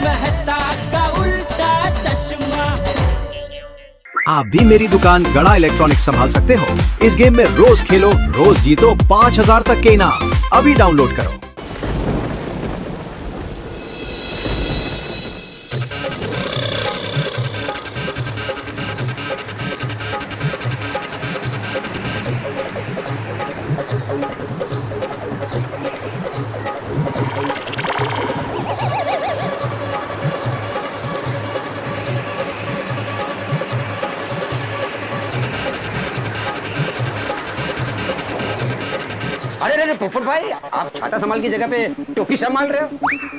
मेहता का उल्टा चश्मा। आप भी मेरी दुकान गड़ा इलेक्ट्रॉनिक्स संभाल सकते हो। इस गेम में रोज खेलो, रोज जीतो 5000 तक के इनाम। अभी डाउनलोड करो। अरे अरे पोपट भाई, आप छाता संभाल की जगह पे टोपी संभाल रहे हो?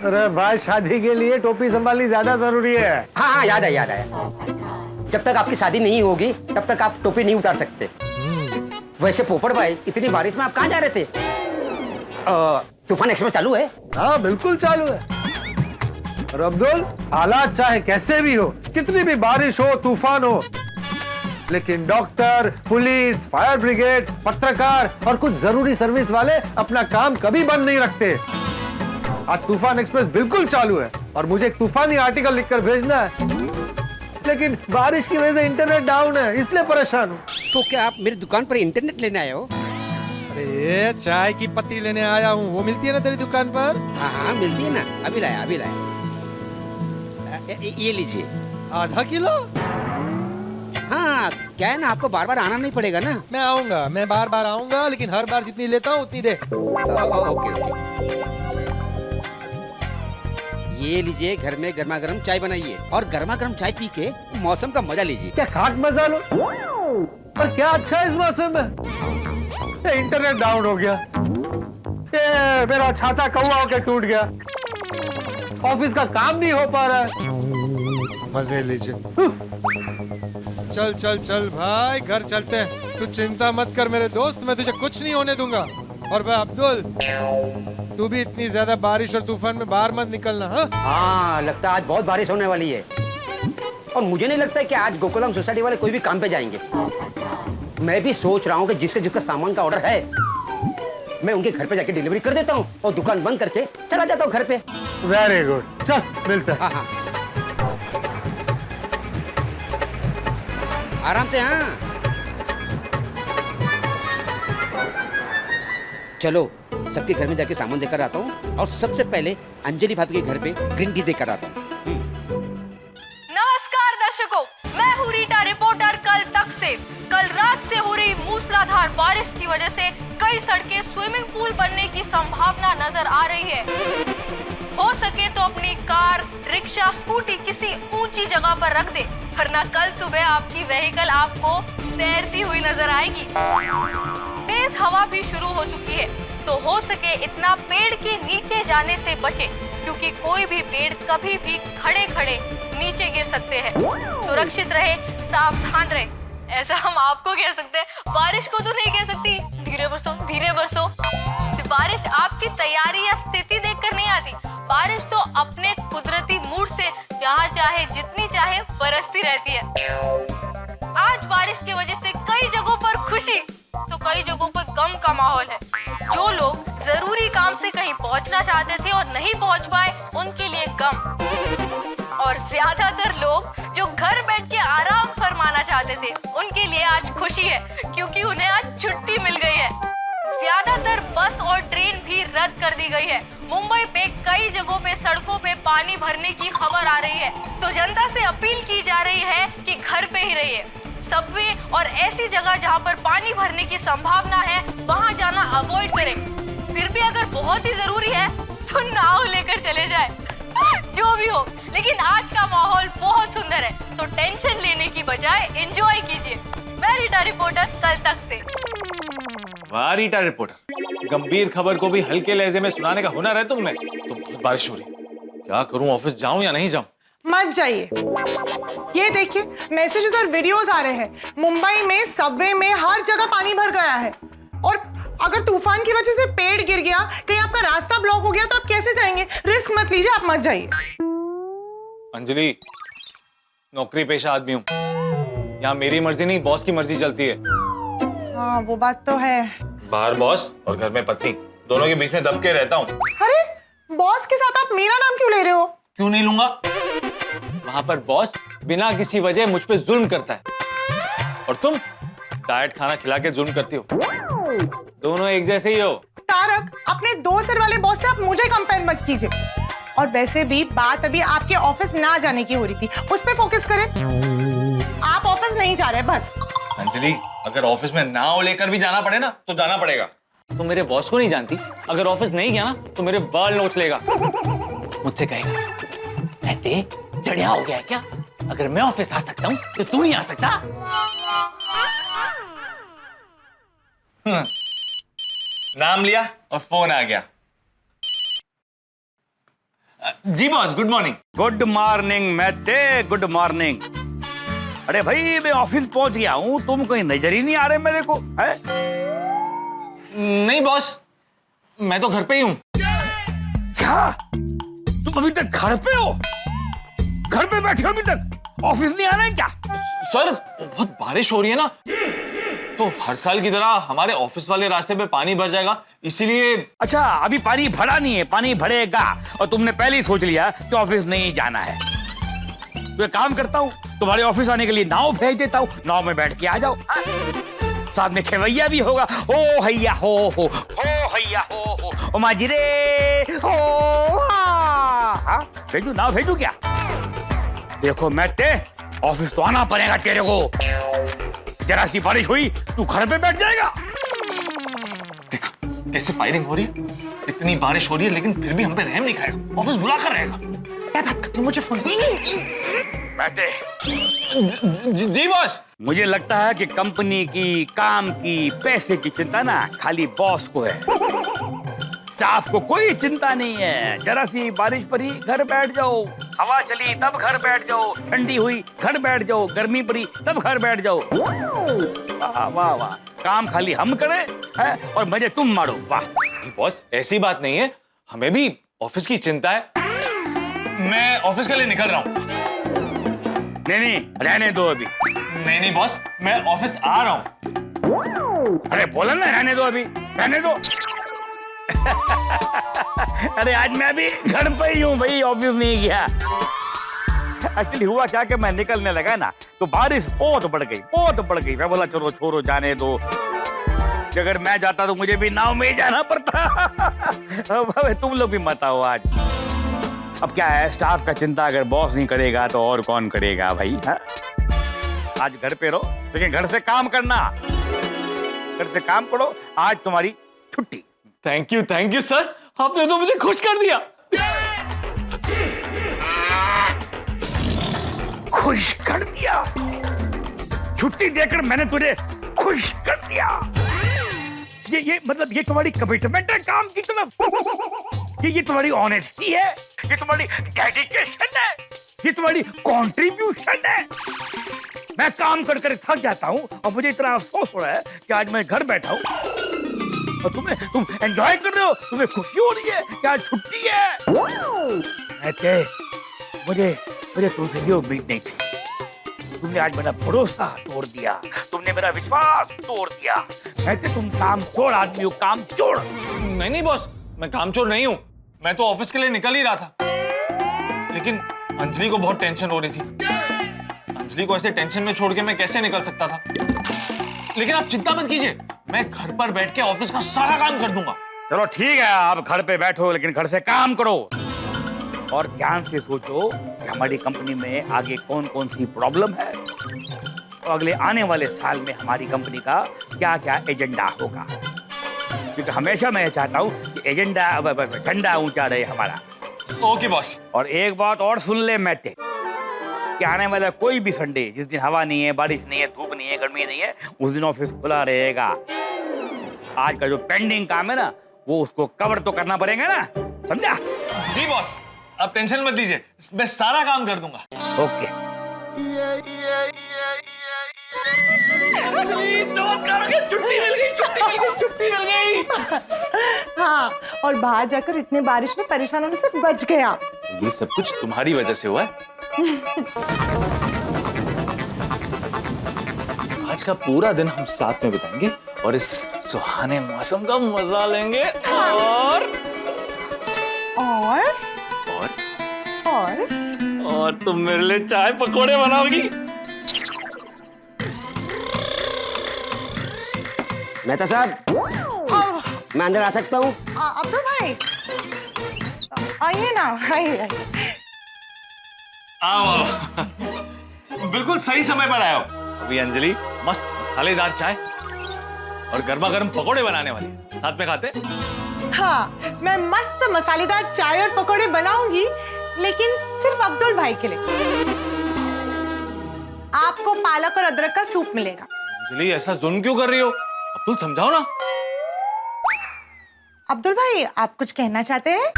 अरे भाई, शादी के लिए टोपी संभालनी ज्यादा जरूरी है। हाँ हाँ, याद है याद है। जब तक आपकी शादी नहीं होगी तब तक आप टोपी नहीं उतार सकते। वैसे पोपट भाई, इतनी बारिश में आप कहाँ जा रहे थे? तूफान एक्सप्रेस चालू है? हाँ बिल्कुल चालू है। और अब्दुल, हालात चाहे कैसे भी हो, कितनी भी बारिश हो, तूफान हो, लेकिन डॉक्टर, पुलिस, फायर ब्रिगेड, पत्रकार और कुछ जरूरी सर्विस वाले अपना काम कभी बंद नहीं रखते। आज तूफान एक्सप्रेस बिल्कुल चालू है और मुझे एक तूफानी आर्टिकल लिखकर भेजना है, लेकिन बारिश की वजह से इंटरनेट डाउन है, इसलिए परेशान हूँ। तो क्या आप मेरी दुकान पर इंटरनेट लेने आए हो? अरे चाय की पत्ती लेने आया हूँ। वो मिलती है ना तेरी दुकान पर? हाँ हाँ, मिलती है ना। अभी लाया अभी लाया। ये लीजिए। आधा किलो? हाँ, क्या है ना, आपको बार बार आना नहीं पड़ेगा ना। मैं आऊंगा, मैं बार बार आऊंगा, लेकिन हर बार जितनी लेता हूँ उतनी दे। ओके। ये लीजिए, घर में गर्मा गर्म चाय बनाइए और गर्मा गर्म चाय पी के मौसम का मजा लीजिए। क्या खाट मजा लो। पर क्या अच्छा है इस मौसम में। ये इंटरनेट डाउन हो गया, ये मेरा छाता कौवा होकर टूट गया, ऑफिस का काम नहीं हो पा रहा है। मजे लीजिए। चल चल चल भाई, घर चलते हैं। तू चिंता मत कर मेरे दोस्त, मैं तुझे कुछ नहीं होने दूंगा। और भाई अब्दुल, तू भी इतनी ज्यादा बारिश और तूफान में बाहर मत निकलना। हाँ, लगता है आज बहुत बारिश होने वाली है। और मुझे नहीं लगता है कि आज गोकुलम सोसाइटी वाले कोई भी काम पे जाएंगे। मैं भी सोच रहा हूँ कि जिसके जिसका सामान का ऑर्डर है, मैं उनके घर पे जाके डिलीवरी कर देता हूँ और दुकान बंद करके चला जाता हूँ घर पे। वेरी गुड, चल मिलते हैं। हाँ हाँ, आराम से। हाँ चलो, सबके घर में जाके सामान देकर आता हूँ और सबसे पहले अंजलि भाभी के घर पे ग्रीन टी देकर आता हूँ। नमस्कार दर्शकों, मैं हूँ रीटा रिपोर्टर। कल रात से हो रही मूसलाधार बारिश की वजह से कई सड़कें स्विमिंग पूल बनने की संभावना नजर आ रही है। हो सके तो अपनी कार, रिक्शा, स्कूटी किसी ऊंची जगह पर रख दे, वरना कल सुबह आपकी व्हीकल आपको तैरती हुई नजर आएगी। तेज हवा भी शुरू हो चुकी है, तो हो सके इतना पेड़ के नीचे जाने से बचे, क्योंकि कोई भी पेड़ कभी भी खड़े खड़े नीचे गिर सकते हैं। सुरक्षित रहे, सावधान रहे, ऐसा हम आपको कह सकते हैं। बारिश को तो नहीं कह सकती धीरे बरसो धीरे बरसो। बारिश आपकी तैयारी या स्थिति देखकर नहीं आती, बारिश तो अपने कुदरती मूड से जहाँ चाहे जितनी चाहे बरसती रहती है। आज बारिश की वजह से कई जगहों पर खुशी तो कई जगहों पर गम का माहौल है। जो लोग जरूरी काम से कहीं पहुंचना चाहते थे और नहीं पहुंच पाए, उनके लिए गम। और ज्यादातर लोग जो घर बैठ के आराम फरमाना चाहते थे, उनके लिए आज खुशी है, क्योंकि उन्हें आज छुट्टी मिल गई है। ज्यादातर बस और ट्रेन भी रद्द कर दी गई है। मुंबई पे कई जगहों पे सड़कों पे पानी भरने की खबर आ रही है, तो जनता से अपील की जा रही है कि घर पे ही रहिए। सबवे और ऐसी जगह जहां पर पानी भरने की संभावना है, वहां जाना अवॉइड करें। फिर भी अगर बहुत ही जरूरी है तो नाव लेकर चले जाए। जो भी हो, लेकिन आज का माहौल बहुत सुंदर है, तो टेंशन लेने की बजाय एंजॉय कीजिए। मैं रीटा रिपोर्टर, कल तक से। वाह रीटा रिपोर्टर, गंभीर खबर को भी हल्के लहजे में सुनाने का हुनर है तुम में। तो बहुत बारिश हो रही, क्या करूं, ऑफिस जाऊं या नहीं जाऊं? मत जाइए। ये देखिए, मैसेजेस और वीडियोस आ रहे हैं। मुंबई में सबवे में हर जगह पानी भर गया है, और अगर तूफान की वजह से पेड़ गिर गया, कहीं आपका रास्ता ब्लॉक हो गया, तो आप कैसे जाएंगे? रिस्क मत लीजिए, आप मत जाइए। अंजलि, नौकरी पेशा आदमी हूँ, यहाँ मेरी मर्जी नहीं बॉस की मर्जी चलती है। हाँ वो बात तो है। बाहर बॉस और घर में पत्नी, दोनों के बीच में दब के रहता हूँ। अरे बॉस के साथ आप मेरा नाम क्यों ले रहे हो? क्यों नहीं लूंगा? वहां पर बॉस बिना किसी वजह मुझ पे जुल्म करता है और तुम डाइट खाना खिला के जुल्म करती हो। दोनों एक जैसे ही हो। तारक, अपने 2 सिर वाले बॉस से आप मुझे कंपेयर मत कीजिए। और वैसे भी बात अभी आपके ऑफिस ना जाने की हो रही थी, उस पे फोकस करें। आप ऑफिस नहीं जा रहे बस। अंजलि, अगर ऑफिस में नाव लेकर भी जाना पड़े ना तो जाना पड़ेगा। तो मेरे बॉस को नहीं जानती, अगर ऑफिस नहीं गया ना तो मेरे बाल नोच लेगा। मुझसे कहेगा, कहते चढ़िया हो गया है क्या? अगर मैं ऑफिस आ सकता हूं तो तू नहीं आ सकता? नाम लिया और फोन आ गया। जी boss, good morning. Good morning मैथे, गुड मॉर्निंग। अरे भाई मैं ऑफिस पहुंच गया हूँ, तुम कहीं नजर ही नहीं आ रहे मेरे को है? नहीं बॉस, मैं तो घर पे ही हूँ। क्या? तुम अभी तक घर पे हो? घर पे बैठे हो अभी तक? ऑफिस नहीं आना है क्या? सर, बहुत बारिश हो रही है ना, तो हर साल की तरह हमारे ऑफिस वाले रास्ते पे पानी भर जाएगा, इसीलिए। अच्छा, अभी पानी भरा नहीं है, पानी भरेगा और तुमने पहले ही सोच लिया कि ऑफिस नहीं जाना है। तो एक काम करता हूँ, तुम्हारे ऑफिस आने के लिए नाव भेज देता हूँ, नाव में बैठ के आ जाओ। साथ में खेवैया भी होगा। ओ हैया हो हैया हो माजिरे हो। भेजू नाव भेजू क्या? देखो मैथे, ऑफिस तो आना पड़ेगा तेरे को। जरा सी बारिश हुई तू घर पे बैठ जाएगा। देखो कैसे फायरिंग हो रही है। इतनी बारिश हो रही है लेकिन फिर भी हम पे रहम नहीं खाएगा, ऑफिस बुला कर रहेगा। क्या बात करते हो? मुझे फोन बैठे। जी बॉस। मुझे लगता है कि कंपनी की, काम की, पैसे की चिंता ना खाली बॉस को है। स्टाफ को कोई चिंता नहीं है। जरा सी बारिश पड़ी घर बैठ जाओ, हवा चली तब घर बैठ जाओ, ठंडी हुई घर बैठ जाओ, गर्मी पड़ी तब घर बैठ जाओ। वाह वाह वाह, काम खाली हम करें है और मजे तुम मारो। वाह बॉस, ऐसी बात नहीं है, हमें भी ऑफिस की चिंता है। मैं ऑफिस के लिए निकल रहा हूँ। नहीं, रहने दो अभी। नहीं बॉस, मैं ऑफिस आ रहा हूँ। अरे बोला ना, रहने दो अभी, रहने दो। अरे आज मैं भी घर पे ही हूँ भाई, ऑफिस नहीं गया। एक्चुअली हुआ क्या कि मैं निकलने लगा ना तो बारिश बहुत बढ़ गई। मैं बोला चलो छोड़ो, जाने दो। अगर मैं जाता तो मुझे भी नाव में ही जाना पड़ता। अब तुम लोग भी मत आओ आज। अब क्या है, स्टाफ का चिंता अगर बॉस नहीं करेगा तो और कौन करेगा भाई? हा? आज घर पे रहो, लेकिन घर से काम करना। घर से काम करो, आज तुम्हारी छुट्टी। थैंक यू सर, आपने तो मुझे खुश कर दिया। खुश कर दिया? छुट्टी देकर मैंने तुझे खुश कर दिया। ये मतलब ये तुम्हारी कमिटमेंट है काम की तरफ? ये तुम्हारी ऑनेस्टी है? ये तुम्हारी डेडिकेशन है? ये तुम्हारी कंट्रीब्यूशन है? मैं काम कर कर थक जाता हूँ और मुझे इतना अफसोस हो रहा है कि आज मैं घर बैठा हूँ और तुम एंजॉय कर रहे हो, तुम्हें खुशी हो रही है कि आज छुट्टी है। मुझे तुमसे ये उम्मीद नहीं थी। तुमने आज मेरा भरोसा तोड़ दिया, तुमने मेरा विश्वास तोड़ दिया। कहते तुम काम चोर आदमी हो, काम चोर। नहीं बॉस, मैं कामचोर नहीं हूँ। मैं तो ऑफिस के लिए निकल ही रहा था, लेकिन अंजलि को बहुत टेंशन हो रही थी। अंजलि को ऐसे टेंशन में छोड़ के मैं कैसे निकल सकता था? लेकिन आप चिंता मत कीजिए, मैं घर पर बैठ के ऑफिस का सारा काम कर दूंगा। चलो ठीक है, आप घर पे बैठो लेकिन घर से काम करो और ध्यान से सोचो कि हमारी कंपनी में आगे कौन कौन सी प्रॉब्लम है और अगले आने वाले साल में हमारी कंपनी का क्या क्या एजेंडा होगा। क्योंकि हमेशा मैं चाहता हूँ कि एजेंडा, झंडा ऊंचा रहे हमारा। Okay boss. और एक बात और सुन ले मैथे, कि आने वाला कोई भी संडे, जिस दिन हवा नहीं है, बारिश नहीं है, धूप नहीं है, गर्मी नहीं है, उस दिन ऑफिस खुला रहेगा। आज का जो पेंडिंग काम है ना, वो उसको कवर तो करना पड़ेगा ना, समझा? जी बॉस, आप टेंशन मत लीजिए, मैं सारा काम कर दूंगा। ओके। छुट्टी मिल गई। हाँ, और बाहर जाकर इतने बारिश में परेशान होने से बच गया। ये सब कुछ तुम्हारी वजह से हुआ है। आज का पूरा दिन हम साथ में बिताएंगे और इस सुहाने मौसम का मजा लेंगे। और और तुम मेरे लिए चाय पकौड़े बनाओगी। मेहता साहब, मैं अंदर आ सकता हूँ? अब्दुल भाई आइए ना, आइए। आओ, बिल्कुल सही समय पर आए हो। अभी अंजलि मस्त मसालेदार चाय और गर्मा गर्म पकौड़े बनाने वाली है। साथ में खाते? हाँ, मैं मस्त मसालेदार चाय और पकौड़े बनाऊंगी, लेकिन सिर्फ अब्दुल भाई के लिए। आपको पालक और अदरक का सूप मिलेगा। अंजलि ऐसा जुल्म क्यों कर रही हो? अब्दुल समझाओ ना। अब्दुल भाई, आप कुछ कहना चाहते हैं?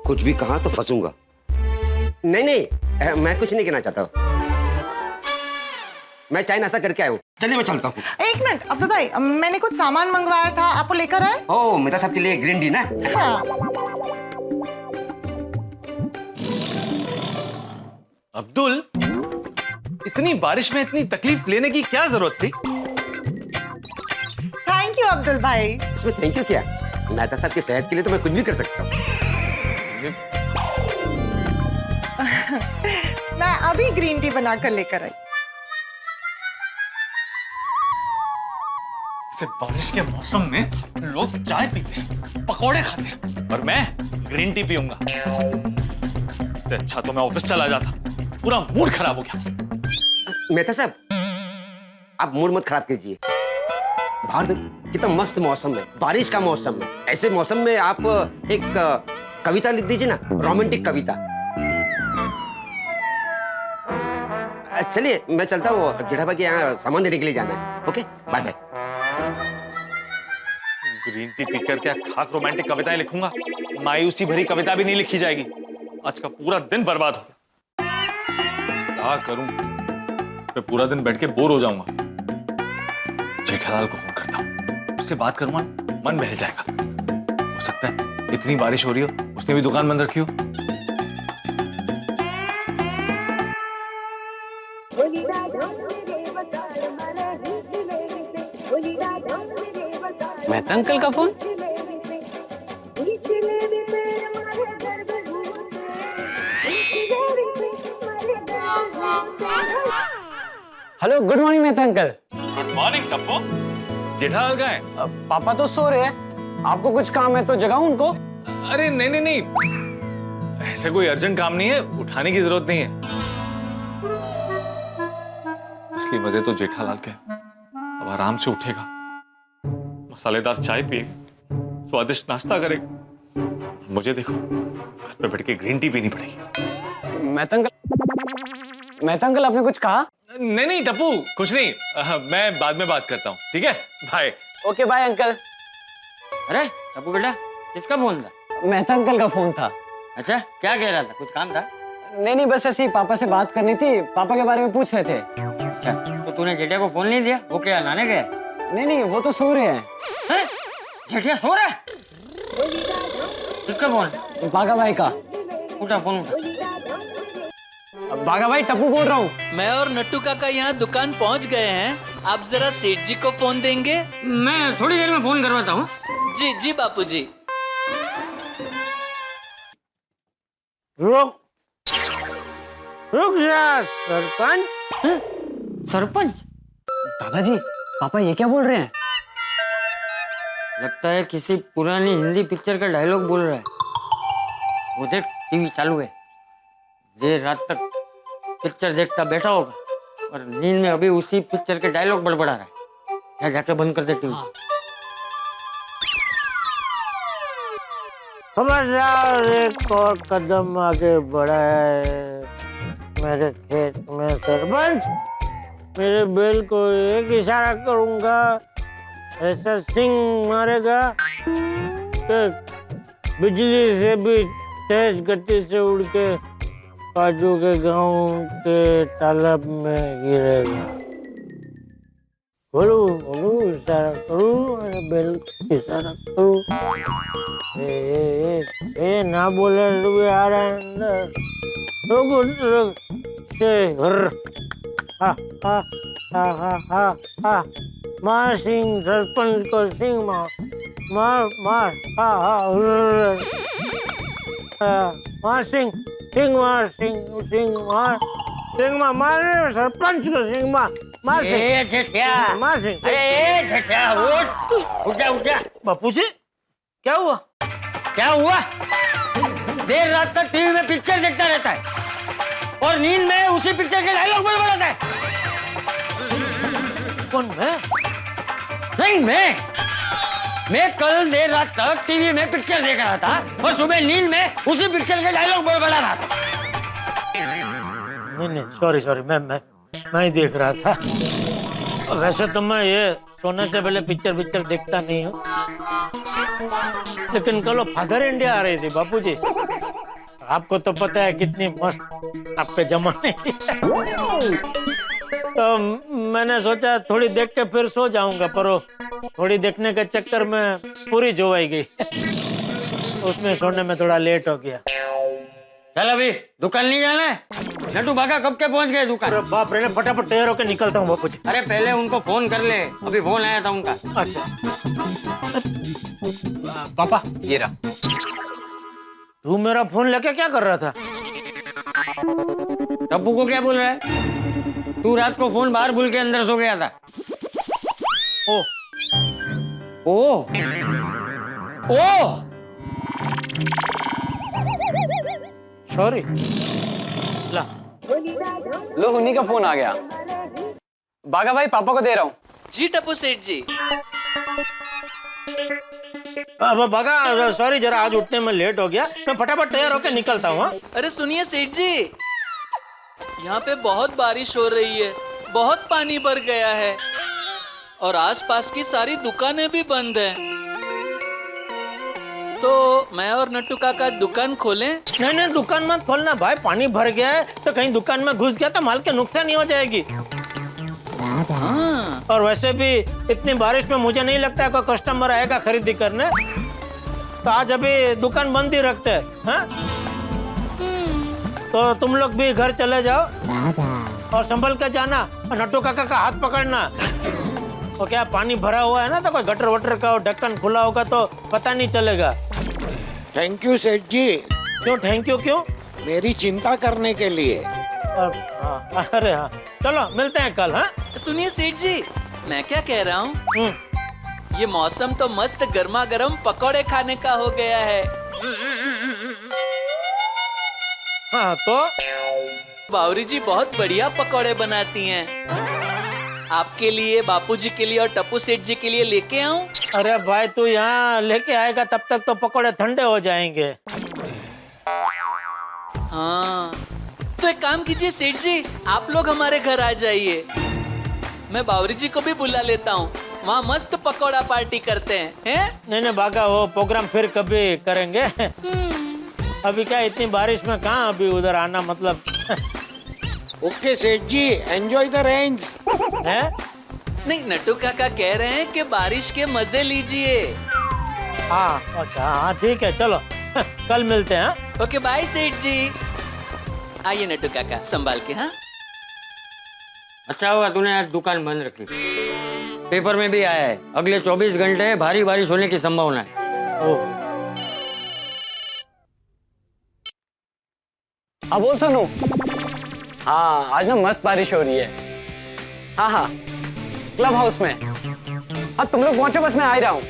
कुछ भी कहा तो फंसूंगा। नहीं, मैं कुछ नहीं कहना चाहता। मैं चाय नाश्ता करके आया हूँ। चलिए मैं चलता हूँ। एक मिनट अब्दुल भाई, मैंने कुछ सामान मंगवाया था, आप वो लेकर आए? ओह, मेहता साहब के लिए ग्रीन टी ना? हाँ। अब्दुल, इतनी बारिश में इतनी तकलीफ लेने की क्या जरूरत थी? थैंक यू अब्दुल भाई। इसमें थैंक यू क्या? मेहता साहब की सेहत के लिए तो मैं कुछ भी कर सकता हूँ। मैं अभी ग्रीन टी बनाकर लेकर आई। बारिश के मौसम में लोग चाय पीते हैं, पकौड़े खाते हैं, और मैं ग्रीन टी पीऊंगा। इससे अच्छा तो मैं ऑफिस चला जाता। पूरा मूड खराब हो गया। मेहता साहब, आप मूड मत खराब कीजिए। बाहर कितना मस्त मौसम है, बारिश का मौसम है। ऐसे मौसम में आप एक कविता लिख दीजिए ना, रोमांटिक कविता। चलिए मैं चलता हूँ, जेठाबा के यहाँ सामान देने के लिए जाना है। Okay, bye bye. Green tea पीकर क्या खाक रोमांटिक कविताएं लिखूंगा? मायूसी भरी कविता भी नहीं लिखी जाएगी। आज का पूरा दिन बर्बाद हो गया। क्या करूं? मैं पूरा दिन बैठ के बोर हो जाऊंगा। जेठालाल को फोन करता हूं, उससे बात करूंगा, मन बहल जाएगा। हो सकता है इतनी बारिश हो रही हो, उसने भी दुकान बंद रखी हो। मेहता अंकल का phone? Hello, good morning Mehta uncle. Good morning Tappu. Jethalal कहाँ है? पापा तो सो रहे हैं। आपको कुछ काम है तो जगाऊं उनको? अरे नहीं नहीं नहीं, ऐसा कोई अर्जेंट काम नहीं है, उठाने की जरूरत नहीं है। असली मजे तो जेठालाल के। अब आराम से उठेगा, मसालेदार चाय पिएगा, स्वादिष्ट नाश्ता करेगा। मुझे देखो घर पे बैठ के ग्रीन टी पीनी पड़ेगी। मेहता अंकल आपने कुछ कहा? नहीं नहीं टप्पू, कुछ नहीं। मैं बाद में बात करता हूँ, ठीक है? बाय। Okay bye uncle. अरे टप्पू बेटा, किसका फोन था? मेहता अंकल का फोन था। अच्छा, क्या कह रहा था? कुछ काम था? नहीं, बस ऐसे ही पापा से बात करनी थी, पापा के बारे में पूछ रहे थे। अच्छा, तो तूने जेठिया को फोन नहीं दिया? वो क्या लाने गए? नहीं, वो तो सो रहे हैं। जेठिया सो रहा है? किसका फोन? बागा भाई का। उठा फोन, उठा। बागा भाई, टप्पू बोल रहा हूँ। मैं और नट्टू काका यहाँ दुकान पहुँच गए हैं। आप जरा सेठ जी को फोन देंगे? मैं थोड़ी देर में फोन करवाता हूँ। जी जी बापू जी। रुक जा सरपंच। सरपंच? दादाजी, पापा ये क्या बोल रहे हैं? लगता है किसी पुरानी हिंदी पिक्चर का डायलॉग बोल रहा है। वो देख, टीवी चालू है, देर रात तक पिक्चर देखता बैठा होगा और नींद में अभी उसी पिक्चर के डायलॉग बड़बड़ा रहा है। जा जाके बंद कर दे टीवी। हाँ। समझदार एक और कदम आगे बढ़ा है मेरे खेत में सरपंच। मेरे बैल को एक इशारा करूंगा, ऐसा सिंग मारेगा कि बिजली से भी तेज गति से उड़ के बाजू के गांव के तालाब में गिरेगा। बोलू बोलू, इशारा करूँ, मेरे बैल को इशारा करूँ। ए ना बोले तो भी आ रहा है अंदर। रुक से हा हा हा हा हा हा। मार सिंह सरपंच को, सिंह मार मार हा हा। मार सिंह सिंह मार मार सरपंच को सिंह मार ए जेठिया, मार सिंह। अरे ए जेठिया, उठ जा। बापू जी क्या हुआ? क्या हुआ? देर रात तक टीवी में पिक्चर देखता रहता है और नींद में उसी पिक्चर के डायलॉग बड़बड़ाता है। कौन? नहीं, मैं कल देर रात तक टीवी में पिक्चर देख रहा था और सुबह नींद में उसी पिक्चर के डायलॉग बड़बड़ा रहा था। नहीं सॉरी मैं ही देख रहा था। वैसे तो मैं ये सोने से पहले पिक्चर देखता नहीं हूँ, लेकिन कल फादर इंडिया आ रही थी बापूजी। आपको तो पता है कितनी मस्त आपके जमाने की। तो मैंने सोचा थोड़ी देख के फिर सो जाऊंगा, पर वो थोड़ी देखने के चक्कर में पूरी जोवाई गई। उसमें सोने में थोड़ा लेट हो गया। चल अभी दुकान नहीं जाना है? नटू भागा कब के पहुंच गए दुकान? अरे बाप रे, फटाफट तैयार होकर निकलता हूँ बापूजी। अरे पहले उनको फोन कर ले, अभी फोन आया था उनका। अच्छा पापा ये रहा। तू मेरा फोन लेके क्या कर रहा था? टप्पू को क्या बोल रहा है? तू रात को फोन बाहर भूल के अंदर सो गया था। ओ सॉरी। ला लो, उन्हीं का फोन आ गया। बागा भाई पापा को दे रहा हूँ। जी टप्पू सेठ जी। अब बागा सॉरी, जरा आज उठने में लेट हो गया। मैं फटाफट तैयार होकर निकलता हूँ। अरे सुनिए सेठ जी, यहाँ पे बहुत बारिश हो रही है, बहुत पानी भर गया है और आसपास की सारी दुकानें भी बंद हैं। तो मैं और नट्टू काका दुकान खोलें? नहीं दुकान मत खोलना भाई, पानी भर गया है तो कहीं दुकान में घुस गया तो माल के नुकसान ही हो जाएगी। हाँ। और वैसे भी इतनी बारिश में मुझे नहीं लगता है कोई कस्टमर आएगा खरीदी करने, तो आज अभी दुकान बंद ही रखते हैं। हाँ? तो तुम लोग भी घर चले जाओ और संभल के जाना, और नट्टू काका का हाथ पकड़ना। तो क्या पानी भरा हुआ है ना, तो कोई गटर वटर का ढक्कन खुला होगा तो पता नहीं चलेगा। थैंक यू सेठ जी। क्यों थैंक यू? क्यों? मेरी चिंता करने के लिए। अरे हाँ, चलो मिलते हैं कल। हाँ सुनिए सेठ जी, मैं क्या कह रहा हूँ, ये मौसम तो मस्त गर्मा गर्म पकौड़े खाने का हो गया है। हाँ तो बावरी जी बहुत बढ़िया पकौड़े बनाती हैं। आपके लिए, बापूजी के लिए और टप्पू सेठ जी के लिए लेके आऊं? अरे भाई तू यहाँ लेके आएगा तब तक तो पकौड़े ठंडे हो जाएंगे। हाँ तो एक काम कीजिए सेठ जी, आप लोग हमारे घर आ जाइए, मैं बावरी जी को भी बुला लेता हूँ, वहाँ मस्त पकौड़ा पार्टी करते हैं। नहीं बागा, वो प्रोग्राम फिर कभी करेंगे। अभी क्या इतनी बारिश में कहाँ अभी उधर आना, मतलब। ओके सेठ जी, एंजॉय द रेन्स। है? नहीं, नट्टू काका कह रहे हैं कि बारिश के मजे लीजिए। हाँ अच्छा, हाँ ठीक है, चलो कल मिलते हैं। ओके बाय सेठ जी। आइए नट्टू काका, संभाल के। हाँ अच्छा हुआ तूने आज दुकान बंद रखी। पेपर में भी आया है अगले 24 घंटे भारी बारिश होने की संभावना है। हाँ बोल सोनू। हाँ आज ना मस्त बारिश हो रही है। हाँ क्लब हाउस में। हाँ तुम लोग पहुंचो, बस मैं आ ही रहा हूँ।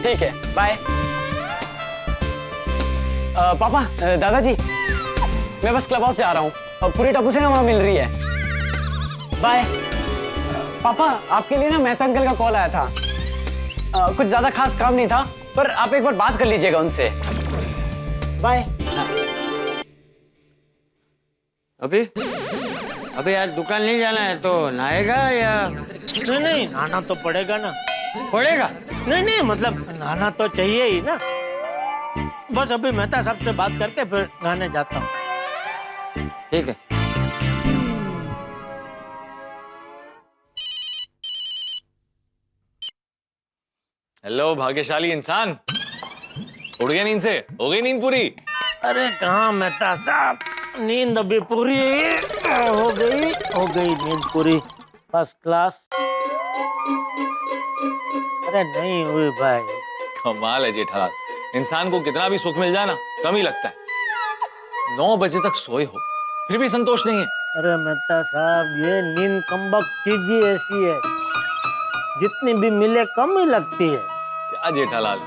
ठीक है, बाय। पापा, दादाजी, मैं बस क्लब हाउस जा रहा हूँ और पूरी टप्पू से ना वहाँ मिल रही है। बाय। पापा आपके लिए ना मेहता अंकल का कॉल आया था। कुछ ज्यादा खास काम नहीं था, पर आप एक बार बात कर लीजिएगा उनसे। बाय। अभी आज दुकान नहीं जाना है तो नहाएगा या? नहीं नहाना तो पड़ेगा ना। पड़ेगा? नहीं मतलब नहाना तो चाहिए ही ना। बस अभी मेहता साहब से बात करके फिर नहाने जाता हूँ। ठीक है। हेलो भाग्यशाली इंसान, उड़ गया नींद से? हो गई नींद पूरी? अरे कहाँ मेहता साहब, नींद अभी पूरी हो गई नींद पूरी, फर्स्ट क्लास। अरे नहीं हुई भाई। कमाल है जेठालाल, इंसान को कितना भी सुख मिल जाए ना कम ही लगता है। 9 बजे तक सोए हो फिर भी संतोष नहीं है। अरे मेहता साहब, ये नींद कमबख्त चीज ही ऐसी है, जितनी भी मिले कम ही लगती है। क्या जेठालाल?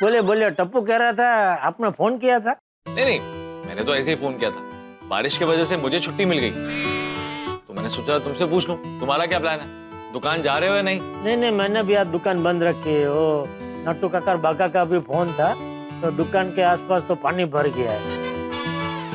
बोले बोले, टप्पू कह रहा था आपने फोन किया था। नहीं नहीं, मैंने तो ऐसे ही फोन किया था। बारिश की वजह से मुझे छुट्टी मिल गई, तो मैंने सोचा तुमसे पूछ लूं तुम्हारा क्या प्लान है, दुकान जा रहे हो या नहीं? नहीं, मैंने भी आज दुकान बंद रखी है। वो नट्टू काका बाका का भी फोन था, तो दुकान के आसपास तो पानी भर गया है,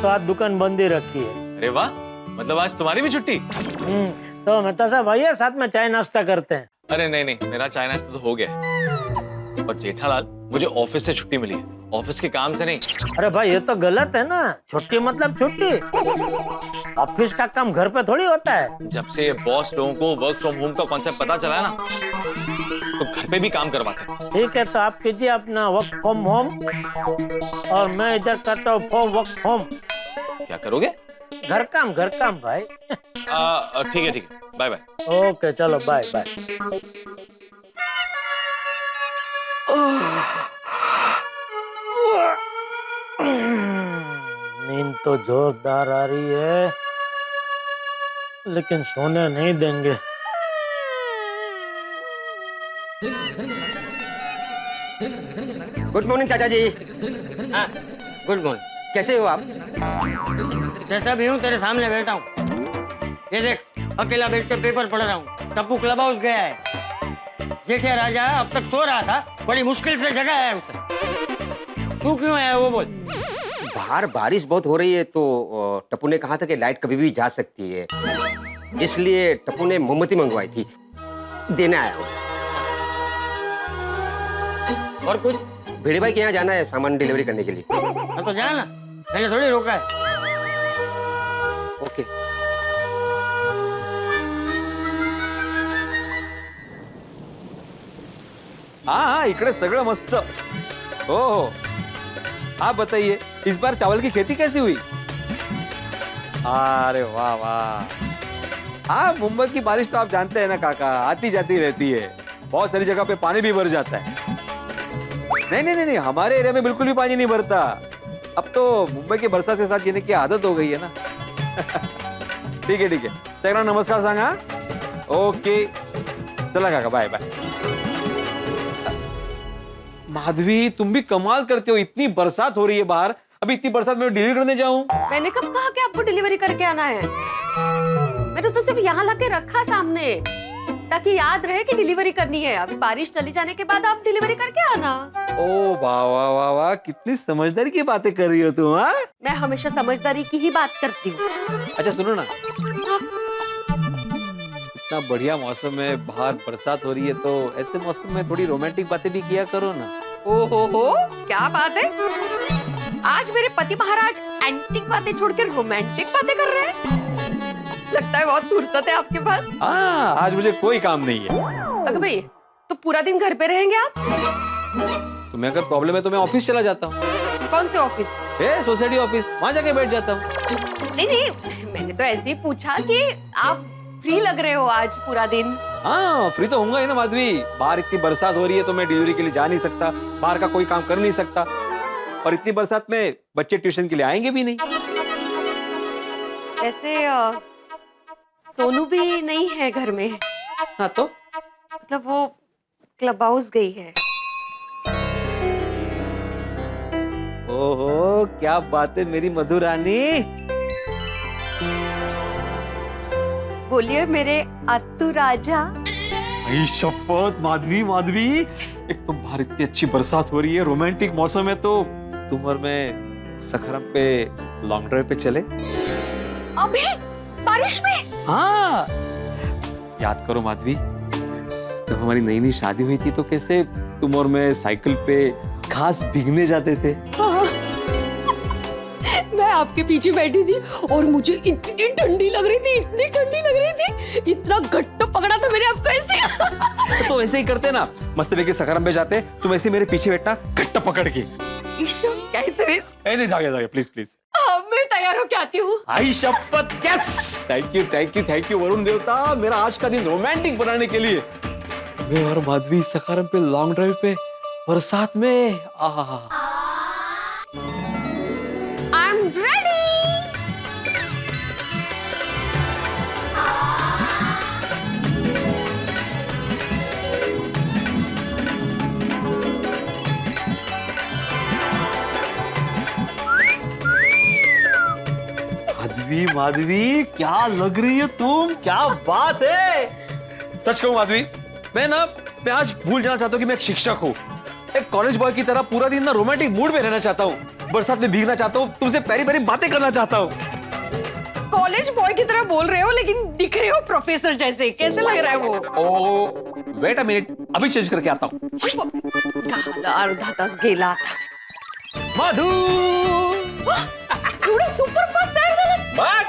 तो आज दुकान बंद ही रखी है। अरे वाह, मतलब आज तुम्हारी भी छुट्टी? तो मेहता साहब आइए, साथ में चाय नाश्ता करते हैं। अरे नहीं नहीं, मेरा चाय नाश्ता तो हो गया है। और जेठालाल, मुझे ऑफिस से छुट्टी मिली है, ऑफिस के काम से नहीं। अरे भाई, ये तो गलत है ना, छुट्टी मतलब छुट्टी। ऑफिस का काम घर पे थोड़ी होता है। जब से बॉस लोगों को वर्क फ्रॉम होम का कॉन्सेप्ट पता चला है ना, तो घर पे भी काम करवाते हैं। ठीक है, तो आप कीजिए अपना वर्क फ्रॉम होम, और मैं इधर करता हूँ वर्क होम। क्या करोगे? घर काम भाई। ठीक है, बाय बाय। ओके, चलो बाय बाय। नींद तो जोरदार आ रही है, लेकिन सोने नहीं देंगे। गुड मॉर्निंग चाचा जी। हाँ, गुड मॉर्निंग। कैसे हो आप? जैसा भी हूँ तेरे सामने बैठा हूँ। ये देख, अकेला बैठ के पेपर पढ़ रहा हूँ। टप्पू क्लब हाउस गया है। जेठिया राजा अब तक सो रहा था, बड़ी मुश्किल से जगा है उसे। तू क्यों आया वो बोल। बाहर बारिश बहुत हो रही है, तो टप्पू ने कहा था कि लाइट कभी भी जा सकती है, इसलिए टप्पू ने मोमबत्ती मंगवाई थी, देने आया हूँ। और कुछ? भिड़े भाई के यहाँ जाना है सामान डिलीवरी करने के लिए। हाँ तो जाना, मैंने थोड़ी रोका है। ओके। हाँ, इकडे सगळं मस्त। हो हो, आप बताइए इस बार चावल की खेती कैसी हुई? अरे वाह वाह। हाँ, मुंबई की बारिश तो आप जानते हैं ना काका, आती जाती रहती है, बहुत सारी जगह पे पानी भी भर जाता है। नहीं, हमारे एरिया में बिल्कुल भी पानी नहीं भरता। अब तो मुंबई की बरसात के साथ जीने की आदत हो गई है ना। ठीक है, सगळ्यांना नमस्कार सांगा। ओके, चला काका, बाय बाय। माधवी, तुम भी कमाल करते हो, इतनी बरसात हो रही है बाहर, अभी इतनी बरसात में डिलीवरी करने जाऊं? मैंने कब कहा कि आपको डिलीवरी करके आना है? मैंने तो सिर्फ यहाँ लाके रखा सामने, ताकि याद रहे कि डिलीवरी करनी है। अभी बारिश चली जाने के बाद आप डिलीवरी करके आना। ओ वाह वाह वाह वाह, कितनी समझदारी की बातें कर रही हो तुम। हाँ, मैं हमेशा समझदारी की ही बात करती हूँ। अच्छा सुनो ना, इतना बढ़िया मौसम है, बाहर बरसात हो रही है, तो ऐसे मौसम में थोड़ी रोमांटिक बातें भी किया करो ना। ओहो, क्या बात है, आज मेरे पति महाराज एंटिक बातें छोड़कर रोमांटिक बातें कर रहे हैं। लगता है बहुत फुर्सत है आपके पास। हाँ, आज मुझे कोई काम नहीं है। अगर भाई, तो पूरा दिन घर पे रहेंगे आप? तुम्हें अगर प्रॉब्लम है तो मैं ऑफिस चला जाता हूँ। कौन से ऑफिस? सोसाइटी ऑफिस, वहाँ जाके बैठ जाता हूँ। नहीं, मैंने तो ऐसे ही पूछा कि आप फ्री लग रहे हो आज पूरा दिन। हाँ, फ्री तो होऊंगा ही ना माधवी, बाहर इतनी बरसात हो रही है तो मैं डिलीवरी के लिए जा नहीं सकता, बाहर का कोई काम कर नहीं सकता, और इतनी बरसात में बच्चे ट्यूशन के लिए आएंगे भी नहीं। ऐसे सोनू भी नहीं है घर में। हाँ तो मतलब वो क्लब हाउस गई है। ओहो, क्या बात है मेरी मधुरानी। बोलिए मेरे अत्तू राजा। शपथ माधवी, एक तो बाहर इतनी अच्छी बरसात हो रही है, रोमांटिक मौसम है, तो तुम और मैं सखरम पे लॉन्ग ड्राइव पे चले? अभी बारिश में? हाँ, याद करो माधवी, जब हमारी नई नई शादी हुई थी तो कैसे तुम और मैं साइकिल पे घास भीगने जाते थे। मैं आपके पीछे बैठी थी और मुझे इतनी ठंडी लग रही थी, इतना गट्टो पकड़ा था मैंने आपको ऐसे। तो ऐसे ही करते ना, मस्त बेके सखरम पे जाते, तुम ऐसे मेरे पीछे बैठना गट्टा पकड़ के। नहीं, जागे प्लीज। मैं तैयार होके आती हूँ। आई शपथ, यस, थैंक यू वरुण देवता, मेरा आज का दिन रोमांटिक बनाने के लिए। मैं और माधवी सखरम पे लॉन्ग ड्राइव पे बरसात में। I'm ready. माधवी माधवी क्या लग रही है तुम, क्या बात है। सच कहूं माधवी, मैं आज भूल जाना चाहता हूँ कि मैं एक शिक्षक हूँ। एक कॉलेज बॉय की तरह पूरा दिन ना रोमांटिक मूड में रहना चाहता हूँ, बरसात में भीगना चाहता हूँ, तुमसे प्यारी प्यारी बातें करना चाहता हूँ। कॉलेज बॉय की तरह बोल रहे हो लेकिन दिख रहे हो प्रोफेसर जैसे, कैसे लग रहा है वो? ओ वेट अ मिनट, अभी चेंज करके आता हूँ। अर्धा तास गेला आता. माधू एवढं सुपर फास्ट तयार झालं. बघ,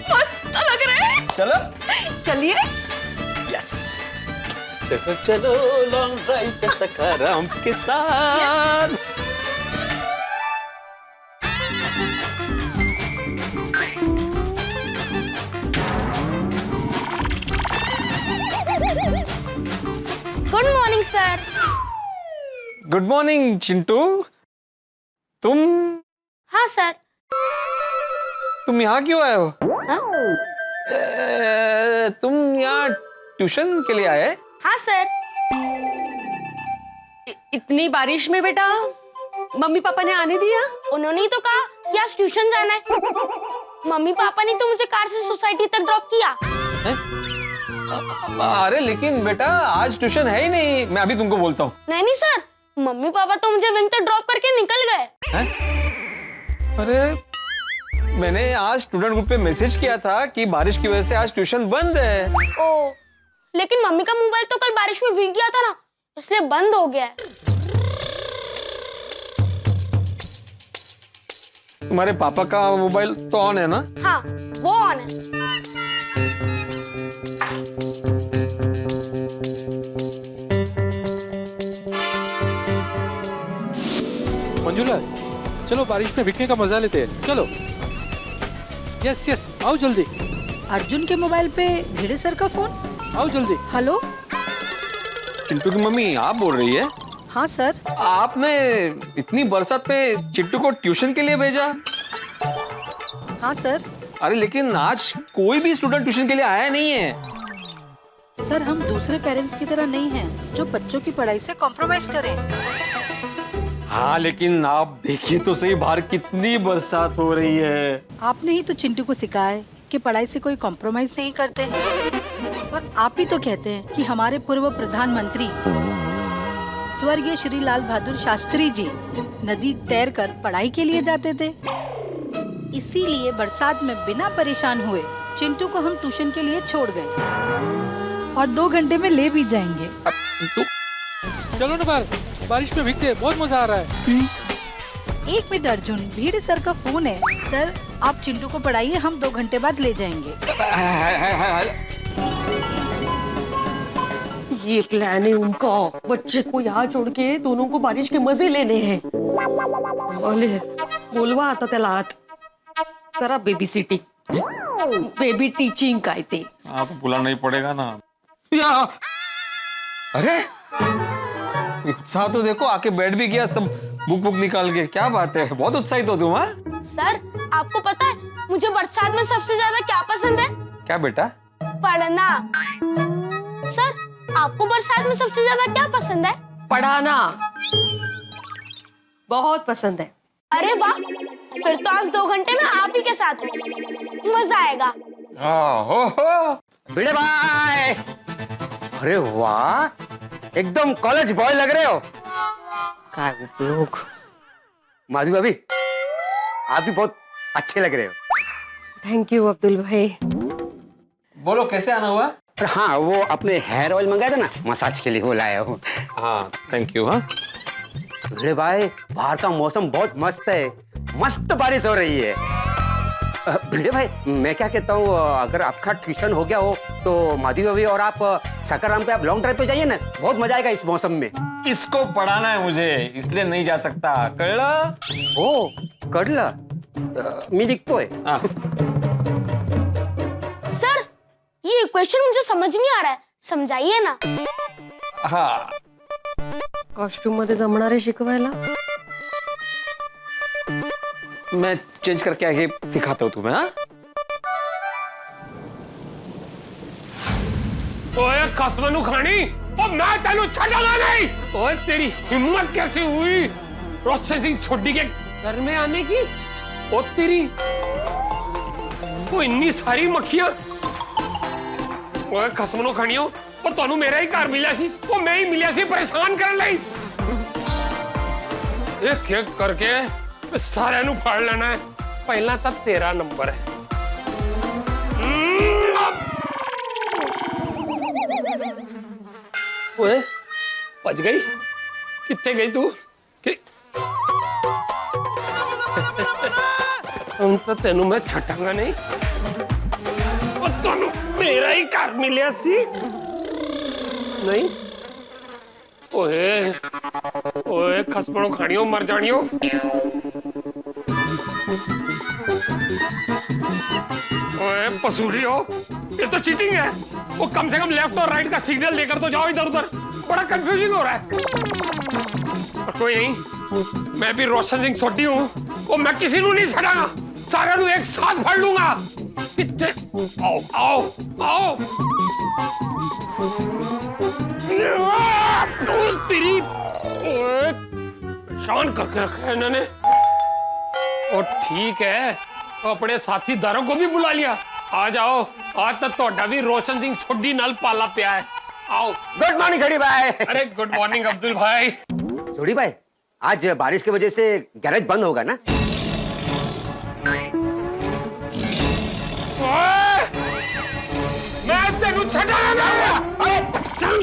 मस्त लग रहे हैं. चलो चलिए. यस, चलो चलो लॉन्ग ड्राइव पे सखाराम के साथ। Good morning sir. Good morning Chintu. तुम हाँ सर. तुम यहाँ क्यों आए हो? हाँ? तुम यहाँ ट्यूशन के लिए आए? हाँ सर. इतनी बारिश में बेटा मम्मी पापा ने आने दिया? उन्होंने ही तो कहा कि आज ट्यूशन जाना है. मम्मी पापा ने तो मुझे कार से सोसाइटी तक ड्रॉप किया. अरे लेकिन बेटा आज ट्यूशन है ही नहीं, मैं अभी तुमको बोलता हूँ। नहीं नहीं सर, मम्मी पापा तो मुझे विंग तक ड्रॉप करके निकल गए. अरे मैंने आज स्टूडेंट ग्रुप पे मैसेज किया था कि बारिश की वजह से आज ट्यूशन बंद है। ओ, लेकिन मम्मी का मोबाइल तो कल बारिश में भीग गया था ना, इसलिए बंद हो गया है. तुम्हारे पापा का मोबाइल तो ऑन है ना? हाँ, वो ऑन है. मंजुला, चलो बारिश में भीगने का मजा लेते हैं, चलो. यस यस, आओ जल्दी. अर्जुन के मोबाइल पे भिड़े सर का फोन. आओ जल्दी. हेलो. चिंटू की मम्मी आप बोल रही है? हाँ सर. आपने इतनी बरसात में चिंटू को ट्यूशन के लिए भेजा? हाँ सर. अरे लेकिन आज कोई भी स्टूडेंट ट्यूशन के लिए आया नहीं है. सर हम दूसरे पेरेंट्स की तरह नहीं हैं जो बच्चों की पढ़ाई से कॉम्प्रोमाइज करें. हाँ लेकिन आप देखिए तो सही, बाहर कितनी बरसात हो रही है. आपने ही तो चिंटू को सिखाया है कि पढ़ाई से कोई कॉम्प्रोमाइज नहीं करते. और आप ही तो कहते हैं कि हमारे पूर्व प्रधानमंत्री स्वर्गीय श्री लाल बहादुर शास्त्री जी नदी तैर कर पढ़ाई के लिए जाते थे. इसीलिए बरसात में बिना परेशान हुए चिंटू को हम ट्यूशन के लिए छोड़ गए और 2 घंटे में ले भी जाएंगे. चलो ना बाहर, बारिश में भीगते हैं, बहुत मजा आ रहा है. 1 मिनट अर्जुन, भीड़ सर का फोन है. सर आप चिंटू को पढ़ाइए, हम 2 घंटे बाद ले जाएंगे. ये प्लान है उनका, बच्चे को यहाँ छोड़ के दोनों को बारिश के मजे लेने हैं. बोले बोलवा आता त्याला आत करा बेबी सिटिंग, बेबी टीचिंग काय ते. आप बुलाना ही पड़ेगा ना. अरे उत्साह तो देखो, आके बैठ भी गया सब बुक निकाल के. क्या बात है, बहुत उत्साहित हो तुम. हाँ सर आपको पता है मुझे बरसात में सबसे ज्यादा क्या पसंद है? क्या बेटा? पढ़ना. सर आपको बरसात में सबसे ज्यादा क्या पसंद है? पढ़ाना. बहुत पसंद है. अरे वाह, फिर तो आज 2 घंटे में आप ही के साथ हूँ, मजा आएगा. भिड़े भाई, अरे वाह, एकदम कॉलेज बॉय लग रहे हो. क्या उपयोग. माधवी भाभी, आप भी बहुत अच्छे लग रहे हो. थैंक यू अब्दुल भाई. बोलो कैसे आना हुआ? हाँ, वो अपने हेयर ऑयल मंगाया था ना मसाज के लिए, वो लाया हूँ. हाँ थैंक यू. हाँ भिड़े भाई, बाहर का मौसम बहुत मस्त है, मस्त बारिश हो रही है. भिड़े भाई मैं क्या कहता हूँ, अगर आपका ट्यूशन हो गया हो तो माधवी भाभी और आप सकाराम पे आप लॉन्ग ड्राइव पे जाइए ना, बहुत मजा आएगा इस मौसम में. इसको पढ़ाना है मुझे, इसलिए नहीं जा सकता. कळला? ओ कळला, मी लिखतोय. सर ये इक्वेशन मुझे समझ नहीं आ रहा है, समझाइए ना. हाँ कॉस्ट्यूम मध्ये जमणारे शिकवायला. मैं चेंज करके आगे सिखाता हूँ तुम्हें. हाँ ओए कसमनु खानी, ओ मैं तेनु छड़ाना नहीं. ओए तेरी हिम्मत कैसे हुई प्रोसेसिंग छोटी के घर में आने की? ओ तेरी वो इन्नी सारी मक्खियां, ओए खसमनो खणियो, वो तनु मेरा ही घर मिलिया सी, वो मैं ही मिलिया सी परेशान कर लई। एक एक करके सारे नु फाड़ लेना है, पहला तब तेरा नंबर है। ओए बच गई, कितने गई तू? तो तेनू मैं छटांगा नहीं, और तेनू मेरा ही घर मिलिया सी नहीं। ओए ओए खसमणो खानियो मर जानियो। ओए पसूरियो, ये तो चीटिंग है। वो कम से कम लेफ्ट और राइट का सिग्नल देकर तो जाओ इधर उधर, बड़ा कंफ्यूजिंग हो रहा है। और कोई नहीं, मैं भी रोशन सिंह सोटी हूँ, वो मैं किसी को नहीं छड़ागा, सारे को एक साथ फाड़ लूंगा। पीछे आओ आओ आओ। तेरी शान करके रखा है इन्होंने। और ठीक है, तो अपने साथीदारों को भी बुला लिया। आ जाओ, आज तक तोड़ा भी रोशन सिंह सोडी नाल पाला पिया है। आओ। गुड मॉर्निंग छोटी भाई। अरे गुड मॉर्निंग अब्दुल भाई। छोटी भाई, आज बारिश की वजह से गैरेज बंद होगा ना? मैं तेनू छड़ाऊंगा।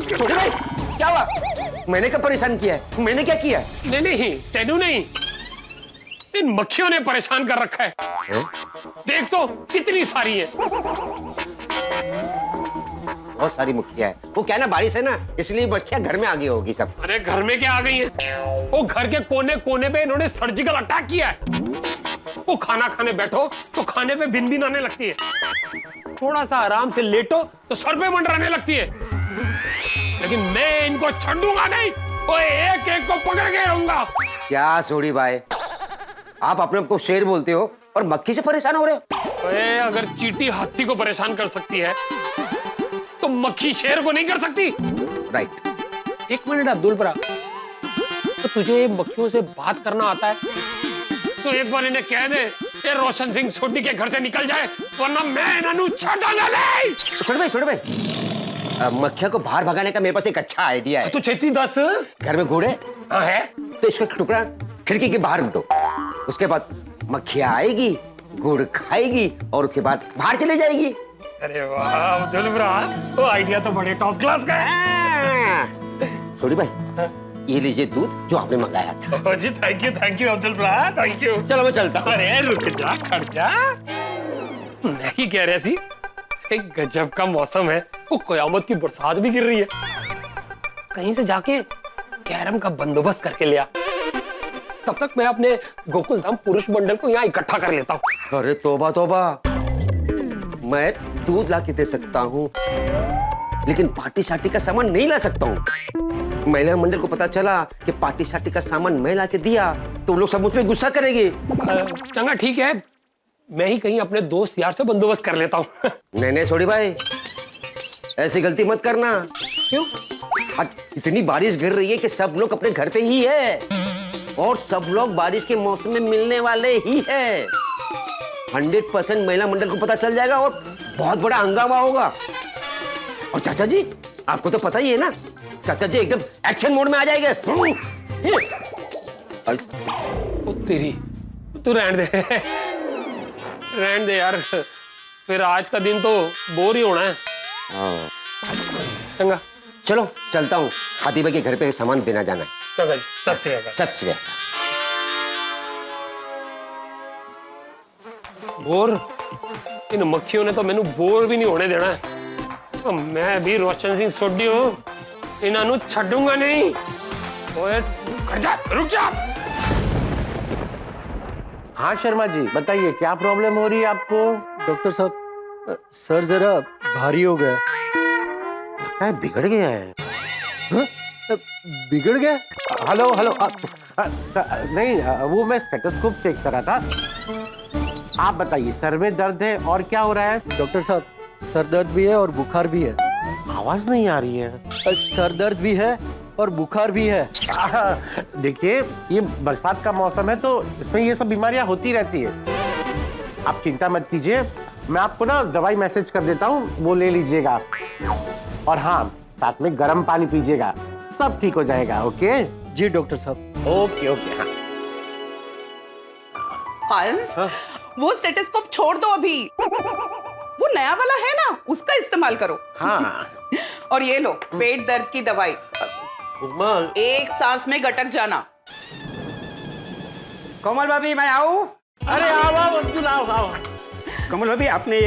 छोटे भाई क्या हुआ? मैंने क्या परेशान किया है? मैंने क्या किया? नहीं नहीं, तेनू नहीं, इन मक्खियों ने परेशान कर रखा है। देख तो कितनी सारी है। बहुत सारी मक्खियां है। वो क्या ना, बारिश है ना, इसलिए मक्खियां घर में आ गई होगी सब। अरे घर में क्या आ गई है? वो घर के कोने कोने पे इन्होंने सर्जिकल अटैक किया है। वो खाना खाने बैठो तो खाने पे बिन बिन आने लगती है, थोड़ा सा आराम से लेटो तो सर पे मंडराने लगती है। लेकिन मैं इनको छोड़ूंगा नहीं, वो एक एक को पकड़ के रहूंगा। क्या सोडी भाई, आप अपने आप को शेर बोलते हो और मक्खी से परेशान हो रहे हो? अरे अगर चींटी हाथी को परेशान कर सकती है तो मक्खी शेर को नहीं कर सकती। राइट। एक मिनट अब्दुल बरा, तो तुझे मक्खियों से बात करना आता है तो एक बार इन्हें कह दे ये रोशन सिंह सोडी के घर से निकल जाए, वरना मैं इन्हें छड़ाऊंगा नहीं। छोटे भाई, मक्खियों को बाहर भगाने का मेरे पास एक अच्छा आइडिया है। तो छेती 10 घर में घोड़े है, तो इसका टुकड़ा खिड़की के बाहर दो। उसके बाद मक्खियां आएगी, गुड़ खाएगी और उसके बाद बाहर चले जाएगी। अरे वाह अब्दुल बरा, वो आइडिया तो बड़े टॉप क्लास का है। छोटी भाई, ये लीजिए दूध जो आपने मंगाया था। जी थैंक यू अब्दुल बरा, थैंक यू। चलो मैं चलता हूँ। अरे रुक जा, खड़ जा। मैं ही कह रहा सी, एक गजब का मौसम है, वो कयामत की बरसात भी गिर रही है। कहीं से जाके कैरम का बंदोबस्त करके लिया, तब तक मैं अपने गोकुल धाम पुरुष मंडल को यहाँ इकट्ठा कर लेता हूँ। अरे तौबा तौबा, मैं दूध ला के दे सकता हूँ लेकिन पार्टी शार्टी का सामान नहीं ला सकता हूँ। महिला मंडल को पता चला कि पार्टी शार्टी का सामान मैं ला के दिया तो लोग सब मुझ पे गुस्सा करेंगे। चंगा ठीक है, मैं ही कहीं अपने दोस्त यार से बंदोबस्त कर लेता हूँ। नहीं छोड़ी भाई, ऐसी गलती मत करना। क्यों? आज इतनी बारिश गिर रही है कि सब लोग अपने घर पे ही है और सब लोग बारिश के मौसम में मिलने वाले ही है। 100% महिला मंडल को पता चल जाएगा और बहुत बड़ा हंगामा होगा। और चाचा जी, आपको तो पता ही है ना, चाचा जी एकदम एक्शन मोड में आ जाएंगे। ओ तेरी, तू रहने दे यार, फिर आज का दिन तो बोर ही होना है। चंगा चलो चलता हूँ, हाथी भाई के घर पे सामान देना जाना है। चंगा जी, सत श्री अकाल। सत श्री अकाल। बोर, इन मक्खियों ने तो मैनू बोर भी नहीं होने देना है। तो मैं भी रोशन सिंह सोडी हूँ, इन्हों छड़ूंगा नहीं। ओए खड़ जा, रुक जा। हाँ शर्मा जी बताइए, क्या प्रॉब्लम हो रही है आपको? डॉक्टर साहब, सर जरा भारी हो गया। लगता है बिगड़ गया है। हाँ? बिगड़ गया? हेलो नहीं, वो मैं स्टेथोस्कोप चेक कर रहा था। आप बताइए, सर में दर्द है और क्या हो रहा है? डॉक्टर साहब, सर दर्द भी है और बुखार भी है। आवाज नहीं आ रही है। सर दर्द भी है और बुखार भी है। देखिए, ये बरसात का मौसम है तो इसमें ये सब बीमारियां होती रहती है। आप चिंता मत कीजिए, मैं आपको ना दवाई मैसेज कर देता हूँ, वो ले लीजिएगा। और हाँ, साथ में गर्म पानी पीजिएगा, सब ठीक हो जाएगा। ओके जी डॉक्टर साहब। Okay okay. हाँ हंस, वो स्टेथोस्कोप छोड़ दो अभी, वो नया वाला है ना, उसका इस्तेमाल करो। हाँ। और ये लो पेट दर्द की दवाई, एक सांस में गटक जाना। कोमल भाभी मैं आऊं? अरे आओ अब्दुल, आओ आओ। कोमल भाभी आपने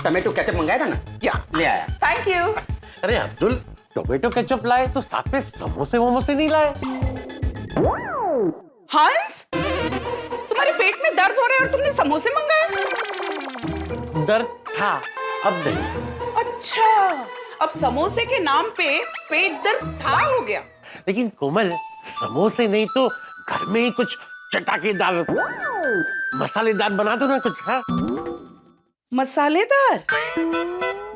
टमाटो केचप मंगाया था ना, या ले आया। Thank you. अरे अब्दुल, टोमेटो केचप लाए तो साथ में समोसे वमोसे नहीं लाए? हंस, तुम्हारे पेट में दर्द हो रहा है और तुमने समोसे मंगाए? दर्द था, अब नहीं। अच्छा, अब समोसे के नाम पे पेट दर्द था हो गया। लेकिन कोमल, समोसे नहीं तो घर में ही कुछ चटाकेदार मसालेदार बना दो ना कुछ। हाँ मसालेदार?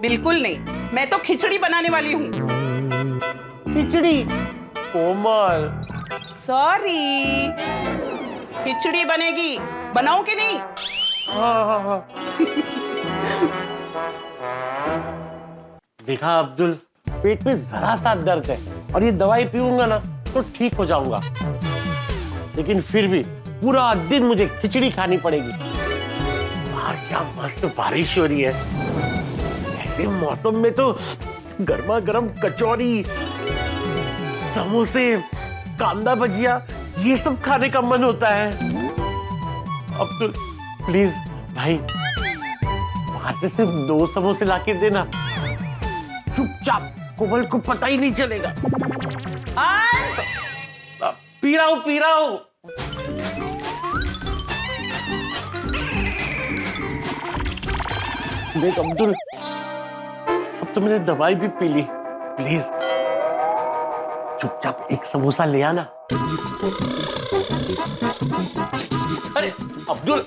बिल्कुल नहीं, मैं तो खिचड़ी बनाने वाली हूँ। खिचड़ी? कोमल सॉरी, खिचड़ी बनेगी, बनाओ कि नहीं? हाँ। देखा अब्दुल, पेट में जरा सा दर्द है और ये दवाई पीऊंगा ना तो ठीक हो जाऊंगा, लेकिन फिर भी पूरा दिन मुझे खिचड़ी खानी पड़ेगी। बाहर क्या मस्त बारिश हो रही है, ऐसे मौसम में तो गर्मा गर्म कचौरी, समोसे, कांदा भजिया, ये सब खाने का मन होता है। अब्दुल प्लीज भाई, बाहर से सिर्फ 2 समोसे लाके देना, चुपचाप, कोमल को पता ही नहीं चलेगा। पी रहा हूं। देख अब्दुल, अब तो मैंने दवाई भी पी ली, प्लीज चुपचाप एक समोसा ले आना। अरे अब्दुल